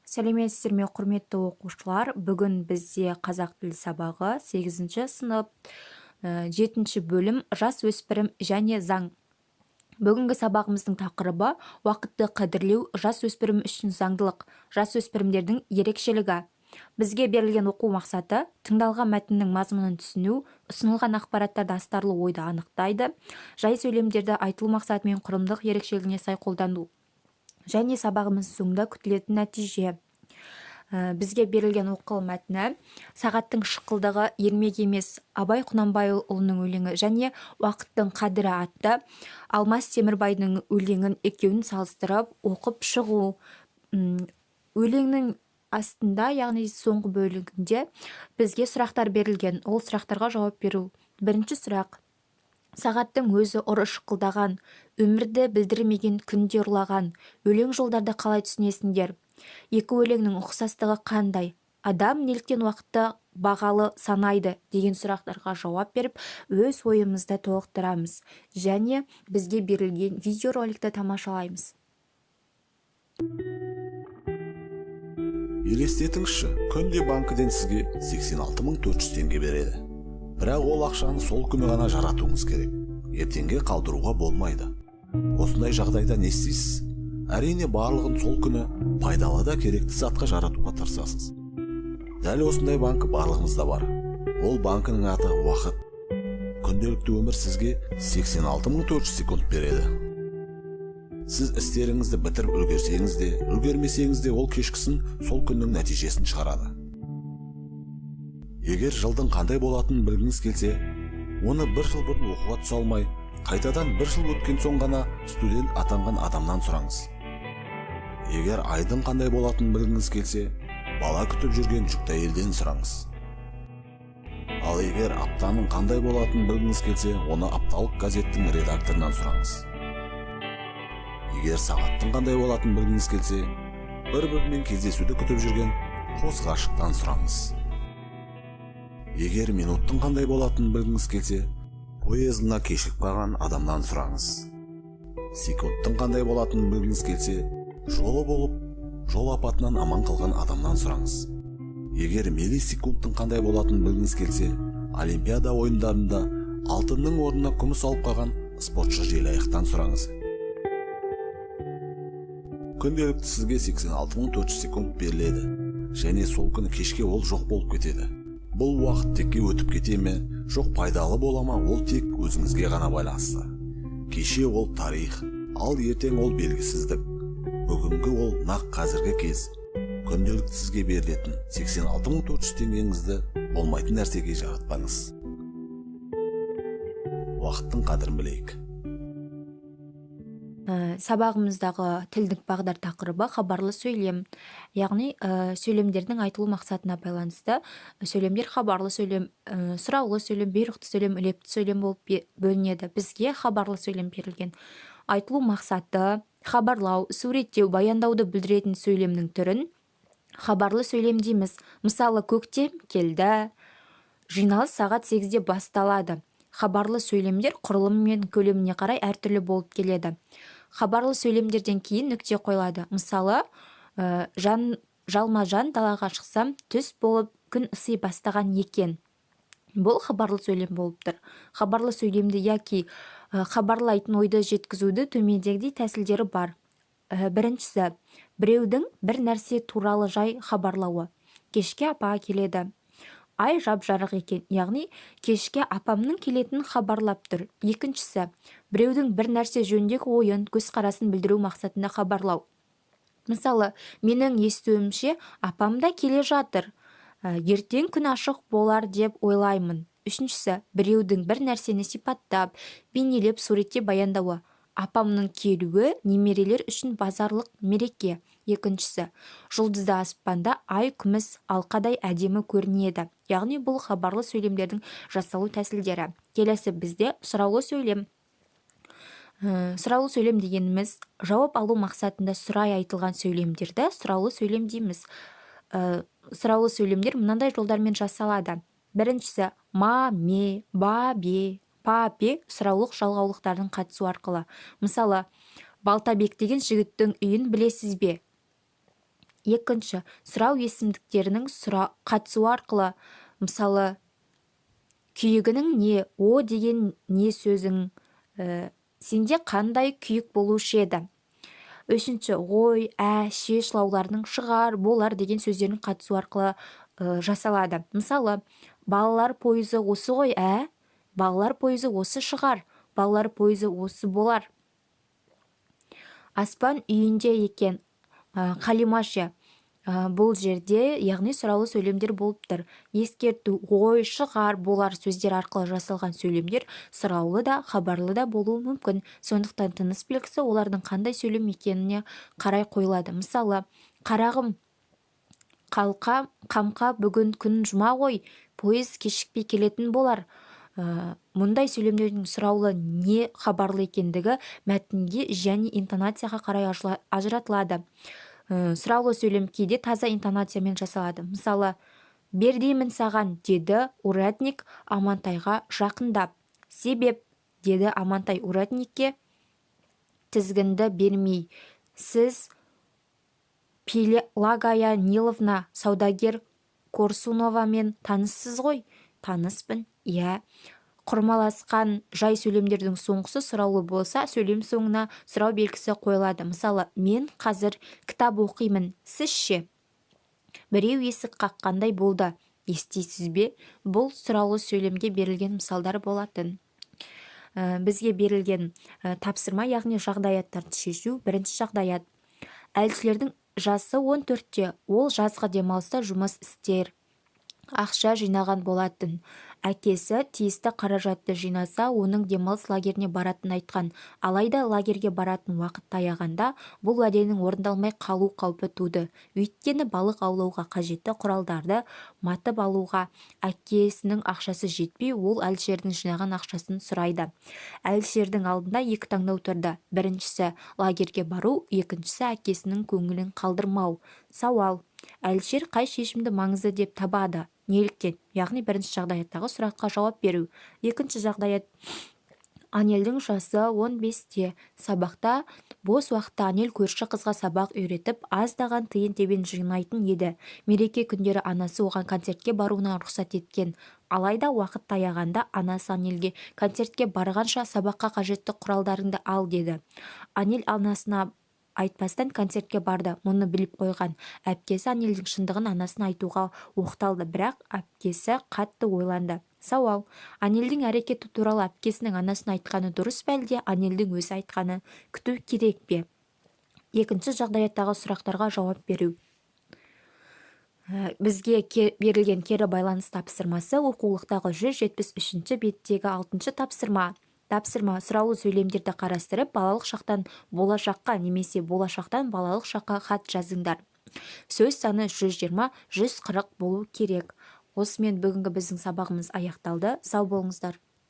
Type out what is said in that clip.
Сәлеметсіздер ме, құрметті оқушылар. Бүгін бізде қазақ тілі сабағы 8-ші сынып 7-ші бөлім жас өспірім және заң. Бүгінгі сабағымыздың тақырыбы уақытты қадірлеу жас өспірім үшін заңдылық, жас өспірімдердің ерекшелігі. Бізге берілген оқу мақсаты тыңдалған мәтіннің мазмұнын түсіну, ұсынылған ақпараттарды астарлы ойды анықтайды, жай сөйлемдерді айтылу мақсаты мен құрылымдық ерекшелігіне сай қолдану. Және сабағымыз соңында күтілетін нәтиже. Бізге берілген оқылым мәтіні сағаттың шықылдығы ермек емес, Абай Құнанбайұлының өлеңі және уақыттың қадірі атты Алмас Темірбайдың өлеңін екеуін салыстырып оқып шығу. Өлеңнің астында, яғни соңғы бөлігінде бізге сұрақтар берілген. Ол сұрақтарға жауап беру. Бірінші сұрақ: сағаттың өзі ұры шықылдаған, өмірді білдірмеген күнде ұрлаған, өлең жолдарды қалай түсінесіңдер? Екі өлеңнің ұқсастығы қандай? Адам неліктен уақытты бағалы санайды? Деген сұрақтарға жауап беріп, өз ойымызды толықтырамыз. Және бізге берілген видеороликті тамашалаймыз. Елестетіңізші, күнде банкіден сізге 86.400 теңге береді. Бірақ ол ақшаны сол күні ғана жаратуыңыз керек. Ертеңге қалдыруға болмайды. Осындай жағдайда не істейсіз? Әрине барлығын сол күні пайдалы да керекті затқа жаратуға тырысасыз. Дәл осындай банк барлығымызда бар. Ол банкінің аты уақыт. Күнделікті өмір сізге 86.400 секунд береді. Сіз істеріңізді бітіріп үлгерсеңіз де, үлгермесеңіз де, ол кешкісін сол күннің нәтижесін шығарады. Егер жылдың қандай болатынын білгіңіз келсе, оны бір жыл бұрын оқуға түсе алмай, қайтадан бір жыл өткен соң ғана студент атанған адамнан сұраңыз. Егер айдың қандай болатынын білгіңіз келсе, бала күтіп жүрген жүкті әйелден сұраңыз. Ал егер аптаның қандай болатынын білгіңіз келсе, оны апталық газеттің редакторынан сұраңыз. Егер сағаттың қандай болатынын білгіңіз келсе, бір-бірімен кездесуді күтіп жүрген қос ғашықтан сұраңыз. Егер минуттың қандай болатынын білгіңіз келсе, поездына кешігіп қалған адамнан сұраңыз. Секундтың қандай болатынын білгіңіз келсе, жолы болып, жол апатынан аман қалған адамнан сұраңыз. Егер миллисекундтың қандай болатынын білгіңіз келсе, Олимпиада ойындарында алтынның орнына күміс алып қалған спортшы желаяқтан сұраңыз. Күнделікті сізге 86.400 секунд беріледі, және сол күні кешке ол жоқ болып кетеді. Бұл уақыт текке өтіп кете ме, жоқ пайдалы бола ма, ол тек өзіңізге ғана байланысты. Кеше ол тарих, ал ертең ол белгісіздік. Бүгінгі ол нақ қазіргі кез. Күнделікті сізге берілетін 86.400 теңгеңізді болмайтын нәрсеге жаратпаңыз. Уақыттың қадірін білейік. Сабағымыздағы тілдік бағдар тақырыбы хабарлы сөйлем. Яғни сөйлемдердің айтылу мақсатына байланысты сөйлемдер хабарлы сөйлем, сұраулы сөйлем, бұйрықты сөйлем, үлепті сөйлем болып бөлінеді. Бізге хабарлы сөйлем берілген. Айтылу мақсаты хабарлау, суреттеу, баяндауды білдіретін сөйлемнің түрін хабарлы сөйлем дейміз. Мысалы, көктем келді, жиналыс сағат 8-де басталады. Хабарлы сөйлемдер құрылымы мен көлеміне қарай әртүрлі болып келеді. Хабарлы сөйлемдерден кейін нүкте қойылады. Мысалы, жалма-жан далаға шықсам, түс болып күн ысы бастаған екен. Бұл хабарлы сөйлем болып тұр. Хабарлы сөйлемді яки хабарлайтын ойды жеткізуді төмендегідей тәсілдері бар. Біріншісі, біреудің бір нәрсе туралы жай хабарлауы. Кешке апа келеді. Ай жап-жарық екен, яғни кешке апамның келетінін хабарлап тұр. Екіншісі, біреудің бір нәрсе жөніндегі ойын, көзқарасын білдіру мақсатында хабарлау. Мысалы, менің естуімше апам да келе жатыр. Ертең күн ашық болар деп ойлаймын. Үшіншісі, біреудің бір нәрсені сипаттап, бейнелеп, суретте баяндауы. Апамның келуі немерелер үшін базарлық мереке. Екіншісі, жұлдызды аспанда ай күміс алқадай әдемі көрінеді. Яғни бұл хабарлы сөйлемдердің жасалу тәсілдері. Келесі бізде сұраулы сөйлем. Сұраулы сөйлем дегеніміз жауап алу мақсатында сұрай айтылған сөйлемдерді сұраулы сөйлем дейміз. Сұраулы сөйлемдер мынандай жолдармен жасалады. Біріншісі, ма, ме, ба, бе, па-пе сұраулық жалғаулықтардың қатысу арқылы. Мысалы, Балтабек деген жігіттің үйін білесіз бе? Екінші, сұрау есімдіктерінің қатысуы арқылы, мысалы, күйігінің не, о деген не сөзің, сенде қандай күйік болушы еді. Үшінші, ғой, ше шылауларының шығар, болар деген сөздердің қатысу арқылы жасалады. Мысалы, балалар пойызы осы ғой, балалар пойызы осы шығар, балалар пойызы осы болар. Аспан үйінде екен, қалимашы. Бұл жерде яғни сұраулы сөйлемдер болып тұр. Ескерту, ғой, шығар, болар сөздер арқылы жасалған сөйлемдер сұраулы да, хабарлы да болуы мүмкін. Сондықтан тыныс белгісі олардың қандай сөйлем екеніне қарай қойылады. Мысалы, қарағым, қамқа, бүгін күн жұма ғой, пойыз кешікпей келетін болар. Мұндай сөйлемдердің сұраулы не хабарлы екендігі мәтінге және интонацияға қарай ажыратылады. Сұраулы сөйлем кейде таза интонациямен жасалады. Мысалы, бердеймін саған, деді урядник Амантайға жақындап. Себеп, деді Амантай урядникке тізгінді бермей. Сіз Пелагая Ниловна саудагер Корсуновамен таныссыз ғой? Таныспын, иә. Құрмаласқан жай сөйлемдердің соңғысы сұраулы болса, сөйлем соңына сұрау белгісі қойылады. Мысалы, мен қазір кітап оқимын, сіз ше? Біреу есік қаққандай болды, естисіз бе? Бұл сұраулы сөйлемге берілген мысалдар болатын. Бізге берілген тапсырма, яғни жағдаяттарды шешу. Бірінші жағдаят. Әлшілердің жасы 14-те, ол жазғы демалыста жұмыс істер. Ақша жинаған болатын. Әкесі тиісті қаражатты жинаса, оның демалыс лагеріне баратын айтқан. Алайда лагерге баратын уақыт таяғанда бұл уәденің орындалмай қалу қаупі туды. Өйткені балық аулауға қажетті құралдарды матып алуға әкесінің ақшасы жетпей, ол әлішердің жинаған ақшасын сұрайды. Әлішердің алдында екі таңдау тұрды. Біріншісі лагерге бару, екіншісі әкесінің көңілін қалдырмау. Сауал. Әлішер қай шешімді маңызды деп табады? Неліктен? Яғни бірінші жағдаяттағы сұраққа жауап беру. Екінші жағдаят. Анельдің жасы 15-те. Сабақта бос уақытта Анель көрші қызға сабақ үйретіп, аздаған тиын тебен жинайтын еді. Мереке күндері анасы оған концертке баруына рұқсат еткен. Алайда уақыт таяғанда анасы Анельге концертке барғанша сабаққа қажетті құралдарыңды ал деді. Анель анасына айтпастан концертке барды. Мұны біліп қойған әпкесі Анельдің шындығын анасына айтуға оқталды, бірақ әпкесі қатты ойланды. Сауал. Анельдің әрекеті туралы әпкесінің анасына айтқаны дұрыс па, әлде Анельдің өзі айтқаны күту керек пе? Екінші жағдаяттағы сұрақтарға жауап беру. Бізге берілген кері байланыс тапсырмасы оқулықтағы 173 беттегі 6 тапсырма. Тапсырма сұраулы сөйлемдерді қарастырып, балалық шақтан болашаққа немесе болашақтан балалық шаққа хат жазыңдар. Сөз саны 120-140 болу керек. Осымен бүгінгі біздің сабағымыз аяқталды. Сау болыңыздар.